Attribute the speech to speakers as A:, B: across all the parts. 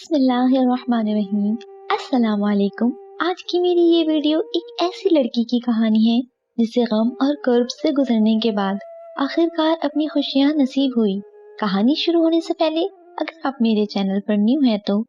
A: बिस्मिल्लाहिर्रहमानिर्रहीम। अस्सलाम वालेकुम। आज की मेरी ये वीडियो एक ऐसी लड़की की कहानी है जिसे गम और कर्ब से गुजरने के बाद आखिरकार अपनी खुशियां नसीब हुई। कहानी शुरू होने से पहले अगर आप मेरे चैनल पर न्यू हैं तो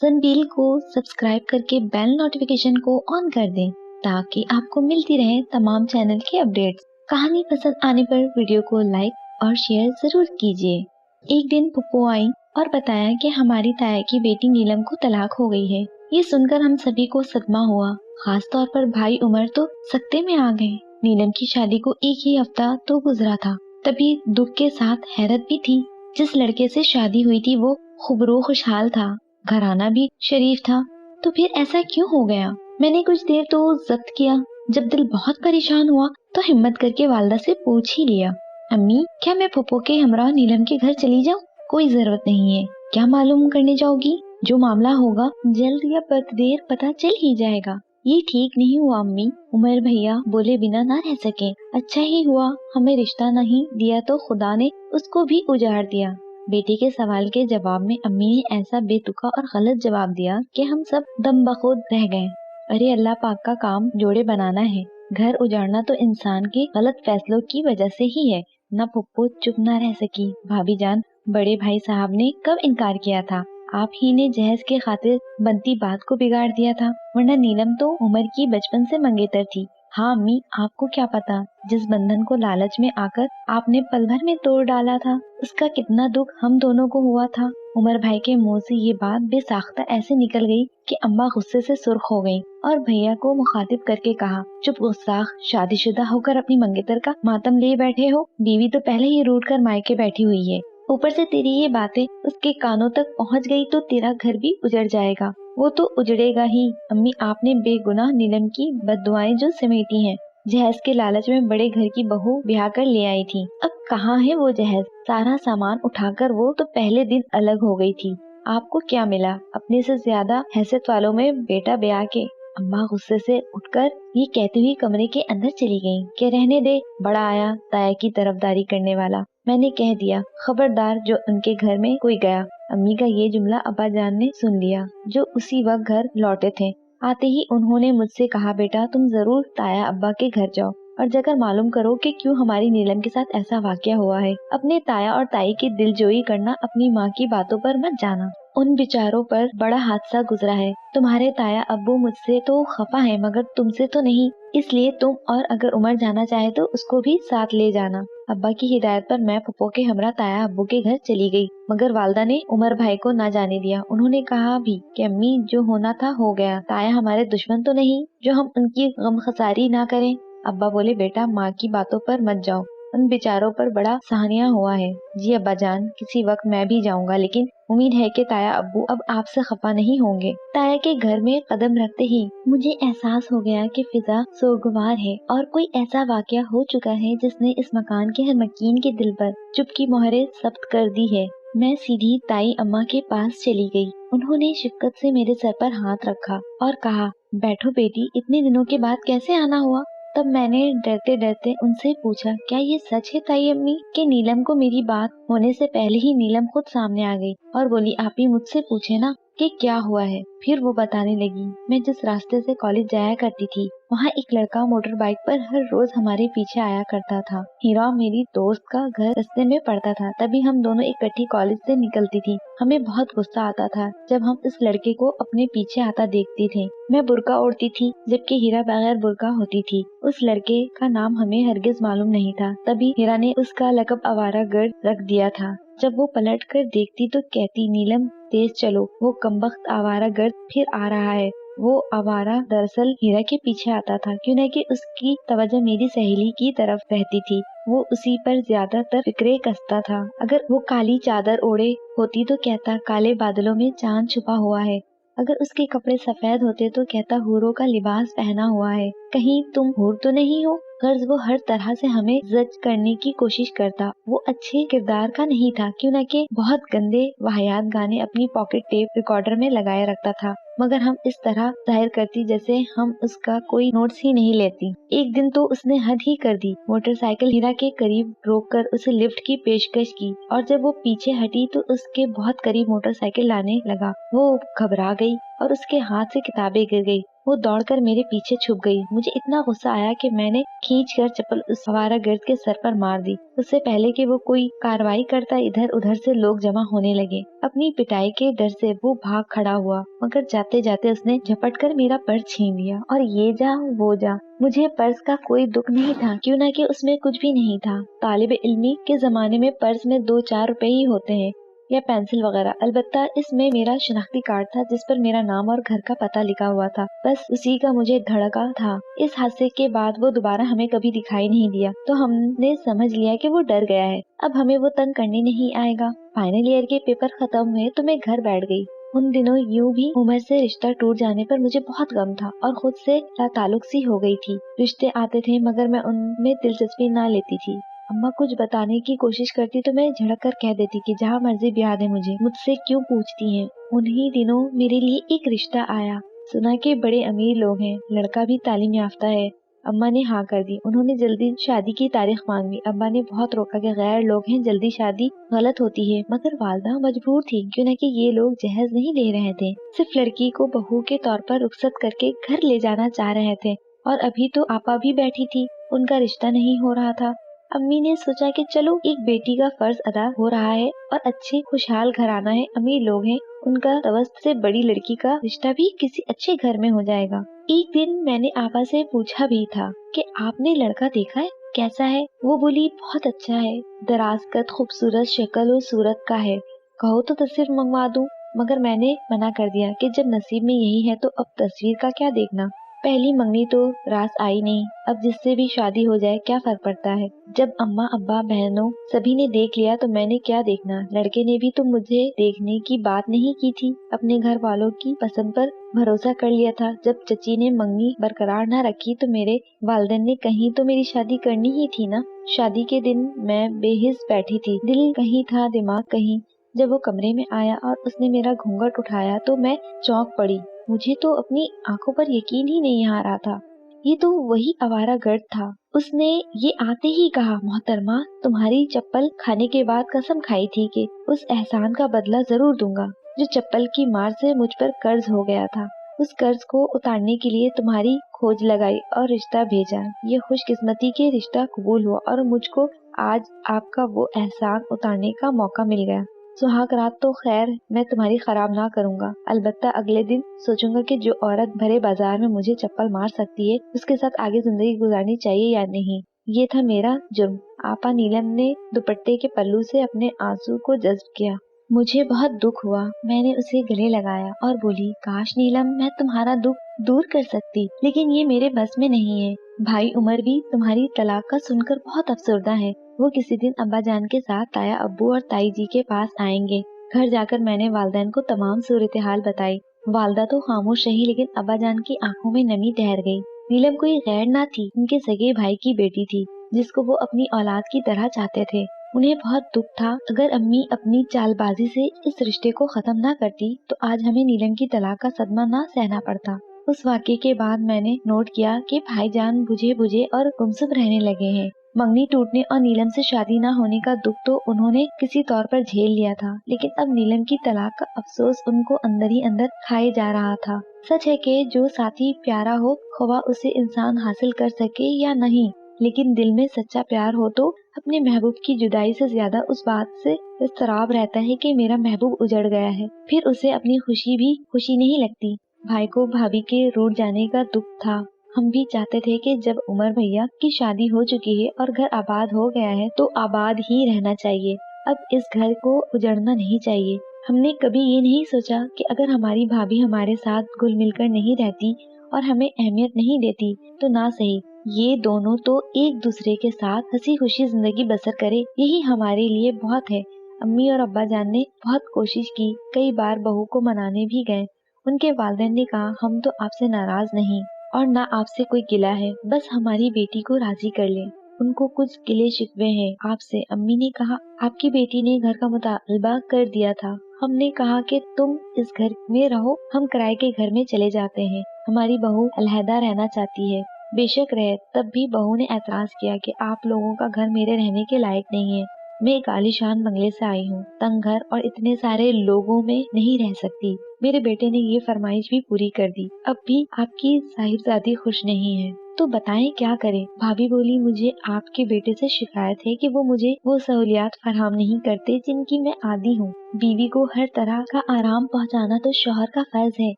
A: ज़ंबील को सब्सक्राइब करके बेल नोटिफिकेशन को ऑन कर दें ताकि आपको मिलती रहे तमाम चैनल के अपडेट्स। कहानी पसंद आने पर वीडियो को लाइक और शेयर जरूर कीजिए। एक दिन पुप्पो आई और बताया कि हमारी ताया की बेटी नीलम को तलाक हो गई है। ये सुनकर हम सभी को सदमा हुआ, खास तौर पर भाई उमर तो सकते में आ गए। नीलम की शादी को एक ही हफ्ता तो गुजरा था, तभी दुख के साथ हैरत भी थी। जिस लड़के से शादी हुई थी वो खुबरो खुशहाल था, घराना भी शरीफ था, तो फिर ऐसा क्यों हो गया? मैंने कुछ देर तो जब्त किया, जब दिल बहुत परेशान हुआ तो हिम्मत करके वालदा से पूछ ही लिया, अम्मी क्या मैं पुप्पो के हमरा नीलम के घर चली जाऊं? कोई जरूरत नहीं है। क्या मालूम करने जाओगी? जो मामला होगा जल्द या देर पता चल ही जाएगा। ये ठीक नहीं हुआ अम्मी, उमर भैया बोले बिना ना रह सके। अच्छा ही हुआ हमें रिश्ता नहीं दिया तो खुदा ने उसको भी उजाड़ दिया। बेटे के सवाल के जवाब में अम्मी ने ऐसा बेतुका और गलत जवाब दिया कि हम सब दम बखुद रह गए। अरे अल्लाह पाक का काम जोड़े बनाना है, घर उजाड़ना तो इंसान के गलत फैसलों की वजह से ही है। ना पुप्पो चुप ना रह सकी। भाभी जान, बड़े भाई साहब ने कब इनकार किया था? आप ही ने जहेज के खातिर बनती बात को बिगाड़ दिया था, वरना नीलम तो उमर की बचपन से मंगेतर थी। हाँ अम्मी, आपको क्या पता, जिस बंधन को लालच में आकर आपने पल भर में तोड़ डाला था, उसका कितना दुख हम दोनों को हुआ था। उमर भाई के मुंह से ये बात बेसाख्ता ऐसे निकल गई कि अम्मा गुस्से से सुर्ख हो गई और भैया को मुखातिब करके कहा, चुप गुस्ताख, शादीशुदा होकर अपनी मंगेतर का मातम ले बैठे हो। बीवी तो पहले ही रूठ कर मायके बैठी हुई है, ऊपर से तेरी ये बातें उसके कानों तक पहुंच गई तो तेरा घर भी उजड़ जाएगा। वो तो उजड़ेगा ही। अम्मी, आपने बेगुनाह नीलम की बद्दुआएं जो समेटी हैं। जहेज के लालच में बड़े घर की बहू ब्याह कर ले आई थी, अब कहाँ है वो जहेज? सारा सामान उठाकर वो तो पहले दिन अलग हो गई थी। आपको क्या मिला? अपने से ज्यादा हैसियत वालों में बेटा ब्याह के। अम्मा गुस्से से उठकर ये कहती हुई कमरे के अंदर चली गईं कि रहने दे, बड़ा आया ताया की तरफदारी करने वाला। मैंने कह दिया, खबरदार जो उनके घर में कोई गया। अम्मी का ये जुमला अब्बा जान ने सुन लिया, जो उसी वक्त घर लौटे थे। आते ही उन्होंने मुझसे कहा, बेटा तुम जरूर ताया अब्बा के घर जाओ और जाकर मालूम करो कि क्यों हमारी नीलम के साथ ऐसा वाकया हुआ है। अपने ताया और ताई की दिलजोई करना, अपनी माँ की बातों पर मत जाना। उन बेचारों पर बड़ा हादसा गुजरा है। तुम्हारे ताया अब्बू मुझसे तो खफा है मगर तुमसे तो नहीं, इसलिए तुम और अगर उमर जाना चाहे तो उसको भी साथ ले जाना। अब्बा की हिदायत पर मैं पुप्पो के हमरा ताया अब्बू के घर चली गई, मगर वालदा ने उमर भाई को ना जाने दिया। उन्होंने कहा भी कि अम्मी जो होना था हो गया, ताया हमारे दुश्मन तो नहीं जो हम उनकी गमखसारी ना करें। अब्बा बोले, बेटा माँ की बातों पर मत जाओ, उन बेचारों पर बड़ा सहनिया हुआ है। जी अब्बा जान, किसी वक्त मैं भी जाऊंगा, लेकिन उम्मीद है कि ताया अब्बू अब आपसे खफा नहीं होंगे। ताया के घर में कदम रखते ही मुझे एहसास हो गया कि फिजा सोगवार है और कोई ऐसा वाकया हो चुका है जिसने इस मकान के हर मकीन के दिल पर चुप की मोहरें सब्त कर दी है। मैं सीधी ताई अम्मा के पास चली गई। उन्होंने शिफकत से मेरे सर पर हाथ रखा और कहा, बैठो बेटी, इतने दिनों के बाद कैसे आना हुआ? तब मैंने डरते डरते उनसे पूछा, क्या ये सच है ताई अम्मी कि नीलम को मेरी बात होने से पहले ही नीलम खुद सामने आ गई और बोली, आप ही मुझसे पूछे ना कि क्या हुआ है। फिर वो बताने लगी, मैं जिस रास्ते से कॉलेज जाया करती थी वहाँ एक लड़का मोटर बाइक पर हर रोज हमारे पीछे आया करता था। हीरा मेरी दोस्त का घर रास्ते में पड़ता था, तभी हम दोनों इकट्ठी कॉलेज से निकलती थी। हमें बहुत गुस्सा आता था जब हम इस लड़के को अपने पीछे आता देखते थे। मैं बुर्का ओढ़ती थी जबकि हीरा बगैर बुर्का होती थी। उस लड़के का नाम हमें हरगिज मालूम नहीं था, तभी हीरा ने उसका लकब आवारा गर्द रख दिया था। जब वो पलट कर देखती तो कहती, नीलम तेज चलो, वो कमबख्त आवारा गर्द फिर आ रहा है। वो आवारा दरअसल हीरा के पीछे आता था, क्यों न कि उसकी तवज्जो मेरी सहेली की तरफ रहती थी। वो उसी पर ज्यादातर फिक्रे कसता था। अगर वो काली चादर ओढ़े होती तो कहता, काले बादलों में चांद छुपा हुआ है। अगर उसके कपड़े सफेद होते तो कहता, हूरों का लिबास पहना हुआ है। कहीं तुम हूर तो नहीं हो? गर्ज वो हर तरह से हमें जज करने की कोशिश करता। वो अच्छे किरदार का नहीं था, क्यों न कि बहुत गंदे वाहियात गाने अपनी पॉकेट टेप रिकॉर्डर में लगाए रखता था। मगर हम इस तरह जाहिर करती जैसे हम उसका कोई नोट्स ही नहीं लेती। एक दिन तो उसने हद ही कर दी, मोटरसाइकिल हीरा के करीब रोककर उसे लिफ्ट की पेशकश की और जब वो पीछे हटी तो उसके बहुत करीब मोटरसाइकिल लाने लगा। वो घबरा गई और उसके हाथ से किताबें गिर गई। वो दौड़कर मेरे पीछे छुप गई। मुझे इतना गुस्सा आया कि मैंने खींचकर चप्पल उस आवारागर्द के सर पर मार दी। उससे पहले कि वो कोई कार्रवाई करता इधर उधर से लोग जमा होने लगे। अपनी पिटाई के डर से वो भाग खड़ा हुआ, मगर जाते जाते उसने झपट कर मेरा पर्स छीन लिया और ये जा वो जा। मुझे पर्स का कोई दुख नहीं था, क्यों ना कि उसमें कुछ भी नहीं था। तालिब इल्मी के जमाने में पर्स में 2-4 रुपए ही होते हैं या पेंसिल वगैरह। अलबत्ता इसमें मेरा शनाख्ती कार्ड था जिस पर मेरा नाम और घर का पता लिखा हुआ था। बस उसी का मुझे धड़का था। इस हादसे के बाद वो दोबारा हमें कभी दिखाई नहीं दिया, तो हमने समझ लिया कि वो डर गया है। अब हमें वो तंग करने नहीं आएगा। फाइनल ईयर के पेपर खत्म हुए तो मैं घर बैठ गई। उन दिनों यूं भी उमर से रिश्ता टूट जाने पर मुझे बहुत गम था और खुद से लाताल्लुक सी हो गई थी। रिश्ते आते थे मगर मैं उनमें दिलचस्पी ना लेती थी। अम्मा कुछ बताने की कोशिश करती तो मैं झड़क कर कह देती कि जहाँ मर्जी ब्याह दे मुझसे क्यों पूछती हैं। उन्हीं दिनों मेरे लिए एक रिश्ता आया। सुना कि बड़े अमीर लोग हैं, लड़का भी तालीम याफ्ता है। अम्मा ने हाँ कर दी। उन्होंने जल्दी शादी की तारीख मांग ली। अब्बा ने बहुत रोका कि गैर लोग हैं, जल्दी शादी गलत होती है, मगर वालदा मजबूर थी, क्यों न कि ये लोग जहेज नहीं ले रहे थे, सिर्फ लड़की को बहू के तौर पर रुखसत करके घर ले जाना चाह रहे थे। और अभी तो आपा भी बैठी थी, उनका रिश्ता नहीं हो रहा था। अम्मी ने सोचा कि चलो एक बेटी का फर्ज अदा हो रहा है और अच्छे खुशहाल घराना है, अमीर लोग हैं, उनका तवस्त से बड़ी लड़की का रिश्ता भी किसी अच्छे घर में हो जाएगा। एक दिन मैंने आपा से पूछा भी था कि आपने लड़का देखा है, कैसा है? वो बोली बहुत अच्छा है, दराज कद, खूबसूरत शक्ल और सूरत का है, कहो तो तस्वीर मंगवा दूं। मगर मैंने मना कर दिया कि जब नसीब में यही है तो अब तस्वीर का क्या देखना। पहली मंगनी तो रास आई नहीं, अब जिससे भी शादी हो जाए क्या फर्क पड़ता है। जब अम्मा अब्बा बहनों सभी ने देख लिया तो मैंने क्या देखना। लड़के ने भी तो मुझे देखने की बात नहीं की थी, अपने घर वालों की पसंद पर भरोसा कर लिया था। जब चची ने मंगनी बरकरार न रखी तो मेरे वालिदैन ने कहीं तो मेरी शादी करनी ही थी ना। शादी के दिन मैं बेहिस बैठी थी, दिल कहीं था दिमाग कहीं। जब वो कमरे में आया और उसने मेरा घूंघट उठाया तो मैं चौंक पड़ी। मुझे तो अपनी आंखों पर यकीन ही नहीं आ रहा था। ये तो वही आवारागर्द था। उसने ये आते ही कहा, मोहतरमा तुम्हारी चप्पल खाने के बाद कसम खाई थी कि उस एहसान का बदला जरूर दूंगा जो चप्पल की मार से मुझ पर कर्ज हो गया था। उस कर्ज को उतारने के लिए तुम्हारी खोज लगाई और रिश्ता भेजा। ये खुशकिस्मती के रिश्ता कबूल हुआ और मुझको आज आपका वो एहसान उतारने का मौका मिल गया। सुहाग रात तो खैर मैं तुम्हारी खराब ना करूंगा, अलबत्ता अगले दिन सोचूंगा कि जो औरत भरे बाजार में मुझे चप्पल मार सकती है उसके साथ आगे जिंदगी गुजारनी चाहिए या नहीं। ये था मेरा जुर्म। आपा नीलम ने दुपट्टे के पल्लू से अपने आंसू को जज्ब किया। मुझे बहुत दुख हुआ। मैंने उसे गले लगाया और बोली, काश नीलम मैं तुम्हारा दुख दूर कर सकती, लेकिन ये मेरे बस में नहीं है। भाई उमर भी तुम्हारी तलाक का सुनकर बहुत अफसरदा है। वो किसी दिन अब्बा जान के साथ ताया अब्बू और ताई जी के पास आएंगे। घर जाकर मैंने वालिदैन को तमाम सूरत हाल बताई। वालदा तो खामोश रही, लेकिन अब्बा जान की आंखों में नमी ठहर गई। नीलम कोई गैर ना थी, उनके सगे भाई की बेटी थी जिसको वो अपनी औलाद की तरह चाहते थे। उन्हें बहुत दुख था। अगर अम्मी अपनी चालबाजी से इस रिश्ते को खत्म ना करती तो आज हमें नीलम की तलाक का सदमा ना सहना पड़ता। उस वाक़े के बाद मैंने नोट किया कि भाईजान बुझे बुझे और गुमसुम रहने लगे हैं। मंगनी टूटने और नीलम से शादी ना होने का दुख तो उन्होंने किसी तौर पर झेल लिया था, लेकिन अब नीलम की तलाक का अफसोस उनको अंदर ही अंदर खाए जा रहा था। सच है कि जो साथी प्यारा हो, ख्वाह उसे इंसान हासिल कर सके या नहीं, लेकिन दिल में सच्चा प्यार हो तो अपने महबूब की जुदाई से ज्यादा उस बात से इस्तराब रहता है कि मेरा महबूब उजड़ गया है। फिर उसे अपनी खुशी भी खुशी नहीं लगती। भाई को भाभी के रूठ जाने का दुख था। हम भी चाहते थे कि जब उमर भैया की शादी हो चुकी है और घर आबाद हो गया है तो आबाद ही रहना चाहिए। अब इस घर को उजड़ना नहीं चाहिए। हमने कभी ये नहीं सोचा कि अगर हमारी भाभी हमारे साथ घुल मिलकर नहीं रहती और हमें अहमियत नहीं देती तो ना सही, ये दोनों तो एक दूसरे के साथ हंसी खुशी जिंदगी बसर करे, यही हमारे लिए बहुत है। अम्मी और अब्बा जान ने बहुत कोशिश की, कई बार बहू को मनाने भी गए। उनके वालिदैन ने कहा, हम तो आपसे नाराज नहीं और ना आपसे कोई गिला है, बस हमारी बेटी को राजी कर लें। उनको कुछ गिले शिकवे हैं आपसे। अम्मी ने कहा, आपकी बेटी ने घर का मुतालबा कर दिया था, हम ने कहा कि तुम इस घर में रहो, हम किराए के घर में चले जाते हैं। हमारी बहू अलहदा रहना चाहती है। बेशक रहे। तब भी बहू ने एतराज किया कि आप लोगों का घर मेरे रहने के लायक नहीं है। मैं एक आलीशान बंगले से आई हूँ, तंग घर और इतने सारे लोगों में नहीं रह सकती। मेरे बेटे ने ये फरमाइश भी पूरी कर दी। अब भी आपकी साहिबजादी खुश नहीं है, तो बताएं क्या करें। भाभी बोली, मुझे आपके बेटे से शिकायत है कि वो मुझे वो सहूलियात फराहम नहीं करते जिनकी मैं आदी हूँ। बीवी को हर तरह का आराम पहुँचाना तो शौहर का फर्ज है।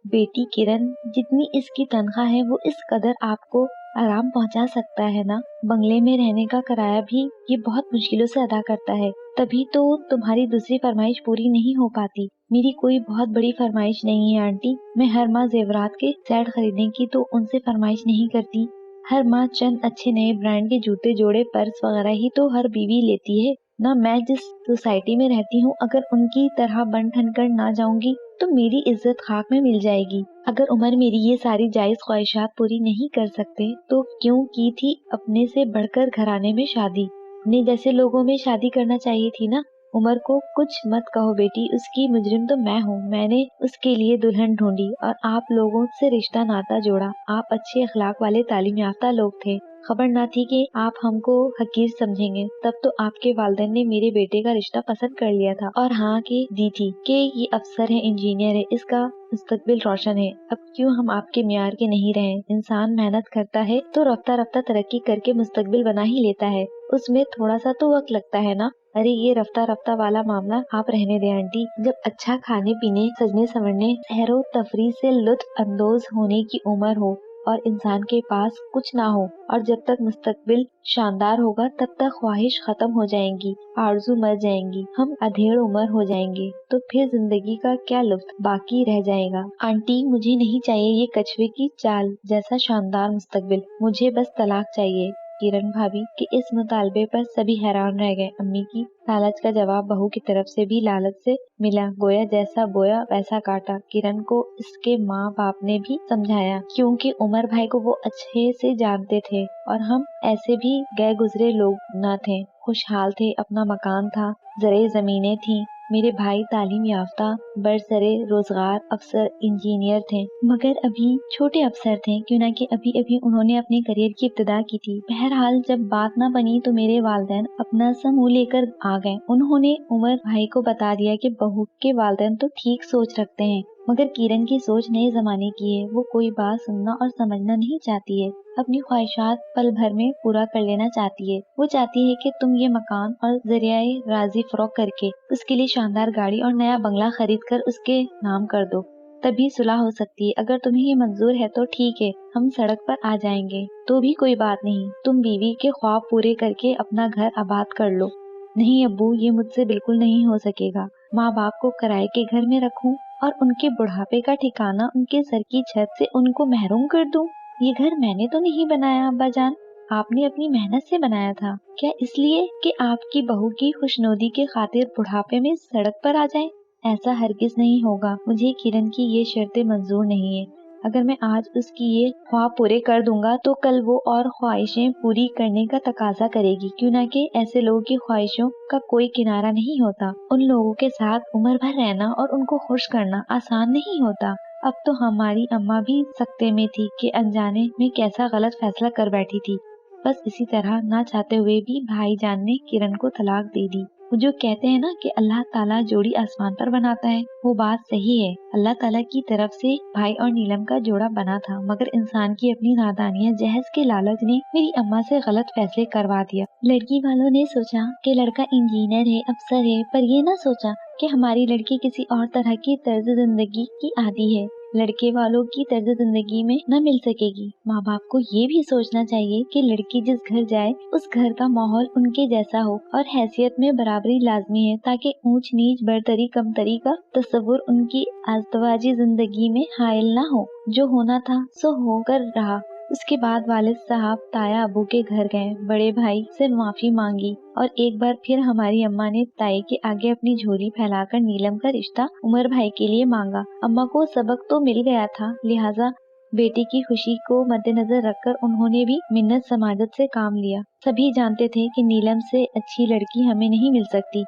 A: बेटी किरण, जितनी इसकी तनख्वाह है वो इस कदर आपको आराम पहुँचा सकता है ना। बंगले में रहने का किराया भी ये बहुत मुश्किलों से अदा करता है, तभी तो तुम्हारी दूसरी फरमाइश पूरी नहीं हो पाती। मेरी कोई बहुत बड़ी फरमाइश नहीं है आंटी। मैं हर माह जेवरात के सेट खरीदने की तो उनसे फरमाइश नहीं करती। हर माह चंद अच्छे नए ब्रांड के जूते, जोड़े, पर्स वगैरह ही तो हर बीवी लेती है ना। मैं जिस सोसाइटी में रहती हूँ, अगर उनकी तरह बन ठन कर ना जाऊंगी तो मेरी इज्जत खाक में मिल जाएगी। अगर उमर मेरी ये सारी जायज ख्वाहिशात पूरी नहीं कर सकते तो क्यों की थी अपने से बढ़कर घराने में शादी। अपने जैसे लोगों में शादी करना चाहिए थी ना। उमर को कुछ मत कहो बेटी, उसकी मुजरिम तो मैं हूँ। मैंने उसके लिए दुल्हन ढूंढी और आप लोगों से रिश्ता नाता जोड़ा। आप अच्छे अखलाक वाले तालीम याफ्ता लोग थे। खबर ना थी कि आप हमको हकीर समझेंगे। तब तो आपके वालिदैन ने मेरे बेटे का रिश्ता पसंद कर लिया था और हाँ की दी थी कि ये अफसर है, इंजीनियर है, इसका मुस्तकबिल रोशन है। अब क्यों हम आपके मियार के नहीं रहे। इंसान मेहनत करता है तो रफ्ता रफ्ता तरक्की करके मुस्तकबिल बना ही लेता है। उसमें थोड़ा सा तो वक्त लगता है ना। अरे ये रफ्ता रफ्ता वाला मामला आप रहने दे आंटी। जब अच्छा खाने पीने, सजने संवरने, सहरो तफरी से लुत्फ अंदोज होने की उम्र हो और इंसान के पास कुछ ना हो, और जब तक मुस्तकबिल शानदार होगा तब तक ख्वाहिश खत्म हो जाएंगी, आरज़ू मर जाएंगी, हम अधेड़ उम्र हो जाएंगे, तो फिर जिंदगी का क्या लुत्फ बाकी रह जाएगा। आंटी, मुझे नहीं चाहिए ये कछुए की चाल जैसा शानदार मुस्तकबिल, मुझे बस तलाक चाहिए। किरण भाभी के इस मुतालबे पर सभी हैरान रह गए। अम्मी की लालच का जवाब बहू की तरफ से भी लालच से मिला। गोया जैसा बोया वैसा काटा। किरण को इसके माँ बाप ने भी समझाया, क्योंकि उमर भाई को वो अच्छे से जानते थे और हम ऐसे भी गए गुजरे लोग न थे। खुशहाल थे, अपना मकान था, जरे जमीनें थी। मेरे भाई तालीम याफ्ता, बरसरे रोजगार अफसर इंजीनियर थे, मगर अभी छोटे अफसर थे, क्यों ना कि अभी अभी उन्होंने अपने करियर की इब्तिदा की थी। बहरहाल जब बात न बनी तो मेरे वालिदैन अपना समूह लेकर आ गए। उन्होंने उमर भाई को बता दिया कि बहू के वालिदैन तो ठीक सोच रखते हैं, मगर किरण की सोच नए जमाने की है। वो कोई बात सुनना और समझना नहीं चाहती है, अपनी ख्वाहिशात पल भर में पूरा कर लेना चाहती है। वो चाहती है कि तुम ये मकान और जरियाए राजी फरोख करके उसके लिए शानदार गाड़ी और नया बंगला खरीद कर उसके नाम कर दो, तभी सुलह हो सकती है। अगर तुम्हें ये मंजूर है तो ठीक है, हम सड़क पर आ जाएंगे, तो भी कोई बात नहीं। तुम बीवी के ख्वाब पूरे करके अपना घर आबाद कर लो। नहीं अब्बू, ये मुझसे बिल्कुल नहीं हो सकेगा। माँ बाप को किराए के घर में रखूं और उनके बुढ़ापे का ठिकाना उनके सर की छत से उनको महरूम कर दूं। ये घर मैंने तो नहीं बनाया अब्बा जान, आपने अपनी मेहनत से बनाया था। क्या इसलिए कि आपकी बहू की खुशनुदी के खातिर बुढ़ापे में सड़क पर आ जाए? ऐसा हरगिज नहीं होगा। मुझे किरण की ये शर्तें मंजूर नहीं है। अगर मैं आज उसकी ये ख्वाब पूरे कर दूंगा तो कल वो और ख्वाहिशें पूरी करने का तकाजा करेगी, क्यों ना कि ऐसे लोगों की ख्वाहिशों का कोई किनारा नहीं होता। उन लोगों के साथ उम्र भर रहना और उनको खुश करना आसान नहीं होता। अब तो हमारी अम्मा भी सकते में थी कि अनजाने में कैसा गलत फैसला कर बैठी थी। बस इसी तरह ना चाहते हुए भी भाईजान ने किरण को तलाक दे दी। वो जो कहते हैं ना कि अल्लाह ताला जोड़ी आसमान पर बनाता है, वो बात सही है। अल्लाह ताला की तरफ से भाई और नीलम का जोड़ा बना था, मगर इंसान की अपनी नादानियां, जहज के लालच ने मेरी अम्मा से गलत फैसले करवा दिया। लड़की वालों ने सोचा कि लड़का इंजीनियर है, अफसर है, पर ये ना सोचा कि हमारी लड़की किसी और तरह की तर्ज जिंदगी की आदी है, लड़के वालों की तर्ज जिंदगी में न मिल सकेगी। माँ बाप को ये भी सोचना चाहिए कि लड़की जिस घर जाए उस घर का माहौल उनके जैसा हो और हैसियत में बराबरी लाजमी है, ताकि ऊंच नीच बरतरी कमतरी का तस्वुर उनकी आज़दवाजी जिंदगी में हायल न हो। जो होना था सो होकर रहा। उसके बाद वालिद साहब ताया अबू के घर गए, बड़े भाई से माफी मांगी और एक बार फिर हमारी अम्मा ने ताई के आगे अपनी झोली फैलाकर नीलम का रिश्ता उमर भाई के लिए मांगा। अम्मा को सबक तो मिल गया था, लिहाजा बेटी की खुशी को मद्देनजर रखकर उन्होंने भी मिन्नत समाजत से काम लिया। सभी जानते थे कि नीलम से अच्छी लड़की हमें नहीं मिल सकती।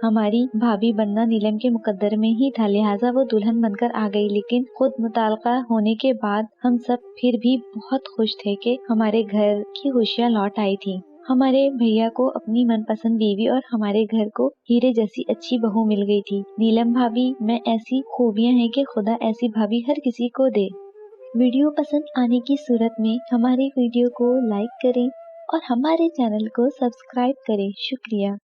A: हमारी भाभी बनना नीलम के मुकद्दर में ही था, लिहाजा वो दुल्हन बनकर आ गई। लेकिन खुद मुताल्का होने के बाद हम सब फिर भी बहुत खुश थे कि हमारे घर की खुशियाँ लौट आई थी। हमारे भैया को अपनी मनपसंद बीवी और हमारे घर को हीरे जैसी अच्छी बहू मिल गई थी। नीलम भाभी में ऐसी खूबियाँ हैं कि खुदा ऐसी भाभी हर किसी को दे। वीडियो पसंद आने की सूरत में हमारी वीडियो को लाइक करें और हमारे चैनल को सब्सक्राइब करें। शुक्रिया।